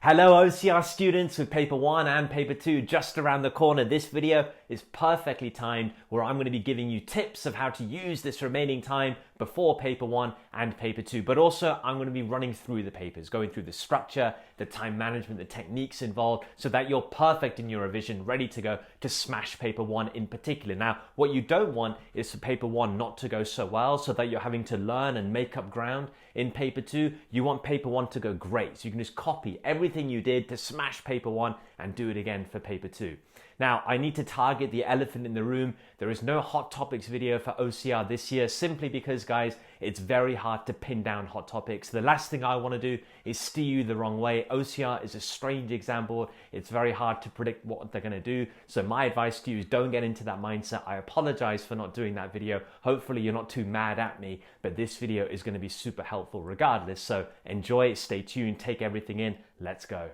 Hello OCR students with paper 1 and paper 2 just around the corner. This video is perfectly timed where I'm going to be giving you tips of how to use this remaining time before paper 1 and paper 2. But also I'm going to be running through the papers, going through the structure, the time management, the techniques involved so that you're perfect in your revision, ready to go to smash paper 1 in particular. Now, what you don't want is for paper 1 not to go so well so that you're having to learn and make up ground in paper 2. You want paper 1 to go great. So you can just copy everything you did to smash paper 1 and do it again for paper 2. Now, I need to target the elephant in the room. There is no hot topics video for OCR this year simply because, guys, it's very hard to pin down hot topics. The last thing I want to do is steer you the wrong way. OCR is a strange exam board. It's very hard to predict what they're going to do. So my advice to you is don't get into that mindset. I apologize for not doing that video. Hopefully you're not too mad at me, but this video is going to be super helpful regardless. So enjoy, stay tuned, take everything in. Let's go.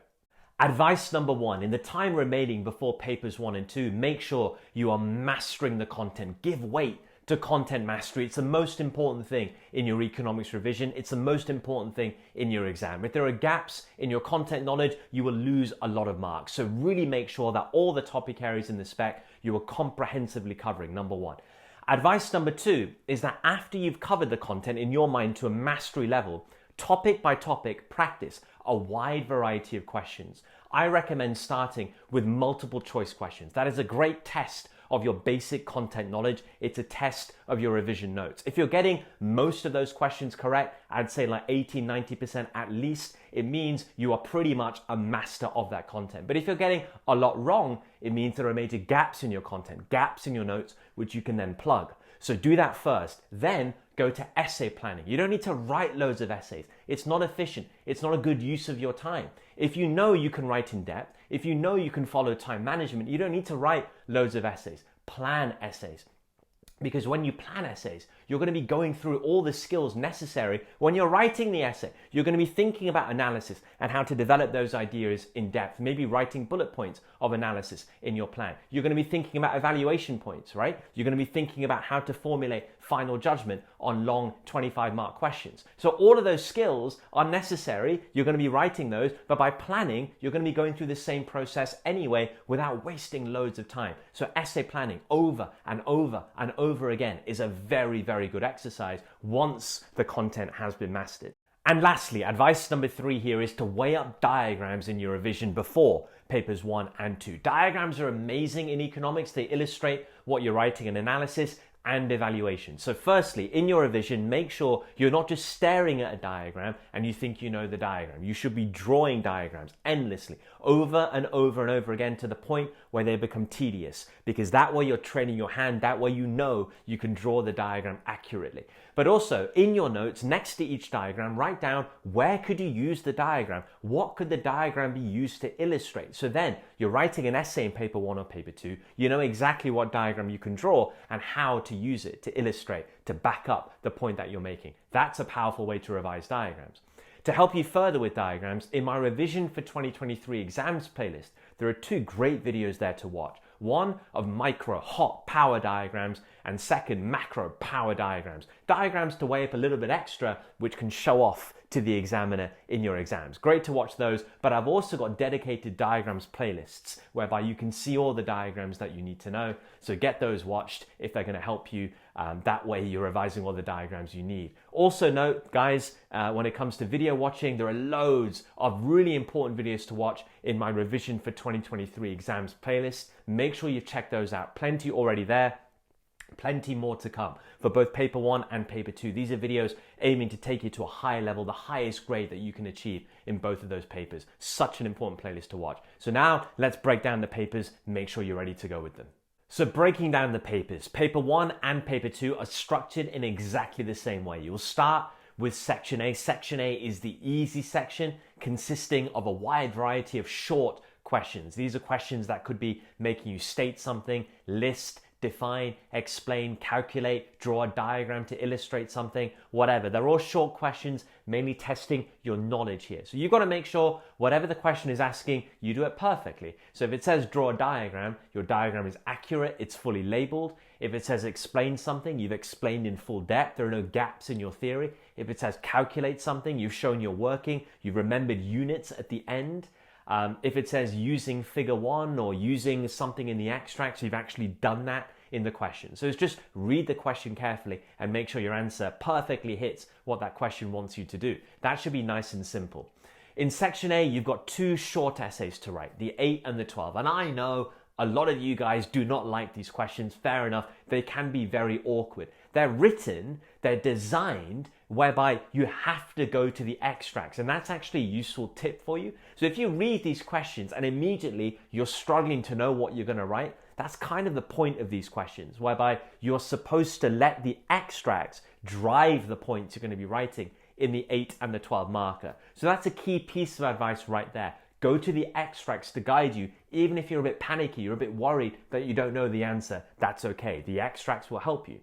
Advice number 1, in the time remaining before papers 1 and 2, make sure you are mastering the content. Give weight to content mastery. It's the most important thing in your economics revision. It's the most important thing in your exam. If there are gaps in your content knowledge, you will lose a lot of marks. So really make sure that all the topic areas in the spec you are comprehensively covering, number 1. Advice number 2 is that after you've covered the content in your mind to a mastery level, topic by topic, practice a wide variety of questions. I recommend starting with multiple choice questions. That is a great test of your basic content knowledge. It's a test of your revision notes. If you're getting most of those questions correct, I'd say like 80-90% at least, it means you are pretty much a master of that content. But if you're getting a lot wrong, it means there are major gaps in your content, gaps in your notes, which you can then plug. So do that first, then go to essay planning. You don't need to write loads of essays. It's not efficient. It's not a good use of your time. If you know you can write in depth, if you know you can follow time management, you don't need to write loads of essays. Plan essays. Because when you plan essays, you're going to be going through all the skills necessary. When you're writing the essay, you're going to be thinking about analysis and how to develop those ideas in depth, maybe writing bullet points of analysis in your plan. You're going to be thinking about evaluation points, right? You're going to be thinking about how to formulate final judgment on long 25-mark questions. So all of those skills are necessary. You're going to be writing those, but by planning, you're going to be going through the same process anyway without wasting loads of time. So essay planning over and over and over again is a very, very good exercise once the content has been mastered. And lastly, advice number 3 here is to weigh up diagrams in your revision before papers 1 and 2. Diagrams are amazing in economics. They illustrate what you're writing in analysis and evaluation. So firstly, in your revision, make sure you're not just staring at a diagram and you think you know the diagram. You should be drawing diagrams endlessly over and over and over again to the point where they become tedious, because that way you're training your hand, that way you know you can draw the diagram accurately. But also in your notes, next to each diagram, write down where could you use the diagram? What could the diagram be used to illustrate? So then you're writing an essay in paper 1 or paper 2, you know exactly what diagram you can draw and how to use it to illustrate, to back up the point that you're making. That's a powerful way to revise diagrams. To help you further with diagrams, in my revision for 2023 exams playlist, there are 2 great videos there to watch. One of micro hot power diagrams and second macro power diagrams. Diagrams to weigh up a little bit extra, which can show off to the examiner in your exams. Great to watch those, but I've also got dedicated diagrams playlists whereby you can see all the diagrams that you need to know. So get those watched if they're going to help you. That way you're revising all the diagrams you need. Also note, guys, when it comes to video watching, there are loads of really important videos to watch in my revision for 2023 exams playlist. Make sure you check those out. Plenty already there. Plenty more to come for both paper 1 and paper 2. These are videos aiming to take you to a higher level, the highest grade that you can achieve in both of those papers. Such an important playlist to watch. So now let's break down the papers. Make sure you're ready to go with them. So breaking down the papers, paper 1 and paper 2 are structured in exactly the same way. You'll start with section A. Section A is the easy section consisting of a wide variety of short questions. These are questions that could be making you state something, list, define, explain, calculate, draw a diagram to illustrate something, whatever. They're all short questions, mainly testing your knowledge here. So you've got to make sure whatever the question is asking, you do it perfectly. So if it says draw a diagram, your diagram is accurate, it's fully labeled. If it says explain something, you've explained in full depth, there are no gaps in your theory. If it says calculate something, you've shown you're working, you've remembered units at the end. If it says using figure 1 or using something in the extracts, you've actually done that in the question. So it's just read the question carefully and make sure your answer perfectly hits what that question wants you to do. That should be nice and simple. In section A, you've got 2 short essays to write, the 8 and the 12. And I know a lot of you guys do not like these questions. Fair enough. They can be very awkward. They're written, they're designed whereby you have to go to the extracts. And that's actually a useful tip for you. So if you read these questions and immediately you're struggling to know what you're going to write, that's kind of the point of these questions, whereby you're supposed to let the extracts drive the points you're going to be writing in the 8 and the 12 marker. So that's a key piece of advice right there. Go to the extracts to guide you. Even if you're a bit panicky, you're a bit worried that you don't know the answer, that's okay. The extracts will help you.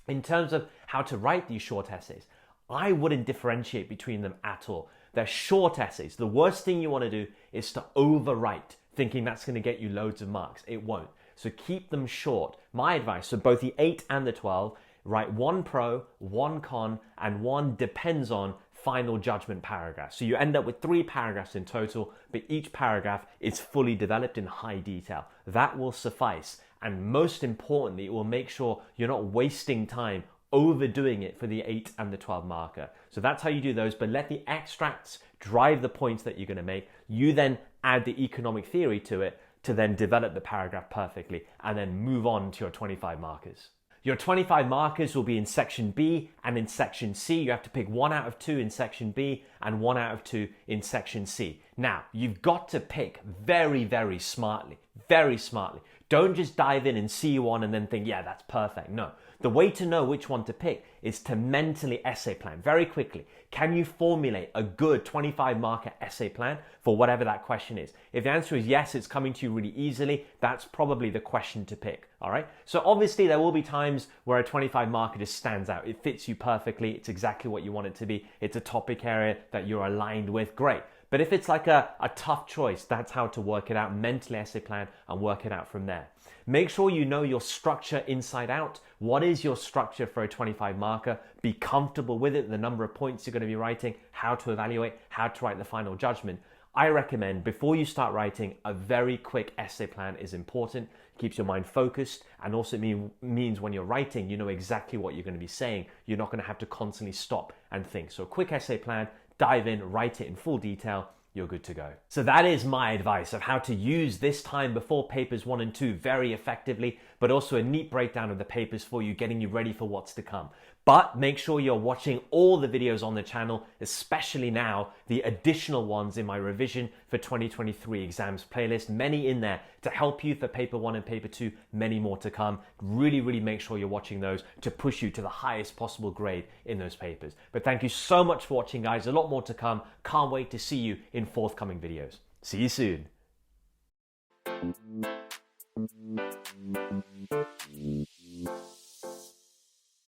In terms of how to write these short essays, I wouldn't differentiate between them at all. They're short essays. The worst thing you want to do is to overwrite, thinking that's going to get you loads of marks. It won't. So keep them short. My advice, so both the 8 and the 12, write 1 pro, 1 con, and 1 depends on final judgment paragraph. So you end up with 3 paragraphs in total, but each paragraph is fully developed in high detail. That will suffice. And most importantly, it will make sure you're not wasting time overdoing it for the 8 and the 12 marker. So that's how you do those, but let the extracts drive the points that you're going to make. You then add the economic theory to it to then develop the paragraph perfectly and then move on to your 25 markers. Your 25 markers will be in section B and in section C. You have to pick 1 out of 2 in section B and 1 out of 2 in section C. Now, you've got to pick very, very smartly, very smartly. Don't just dive in and see one and then think, yeah, that's perfect. No. The way to know which one to pick is to mentally essay plan very quickly. Can you formulate a good 25 marker essay plan for whatever that question is? If the answer is yes, it's coming to you really easily, that's probably the question to pick, all right? So obviously there will be times where a 25 marker just stands out. It fits you perfectly. It's exactly what you want it to be. It's a topic area that you're aligned with. Great. But if it's like a tough choice, that's how to work it out. Mentally essay plan and work it out from there. Make sure you know your structure inside out. What is your structure for a 25 marker? Be comfortable with it, the number of points you're going to be writing, how to evaluate, how to write the final judgment. I recommend before you start writing, a very quick essay plan is important. Keeps your mind focused and also means when you're writing, you know exactly what you're going to be saying. You're not going to have to constantly stop and think. So a quick essay plan, dive in, write it in full detail, you're good to go. So that is my advice of how to use this time before papers 1 and 2 very effectively, but also a neat breakdown of the papers for you, getting you ready for what's to come. But make sure you're watching all the videos on the channel, especially now, the additional ones in my revision for 2023 exams playlist, many in there to help you for paper 1 and paper 2, many more to come. Really, really make sure you're watching those to push you to the highest possible grade in those papers. But thank you so much for watching, guys. A lot more to come. Can't wait to see you in forthcoming videos. See you soon.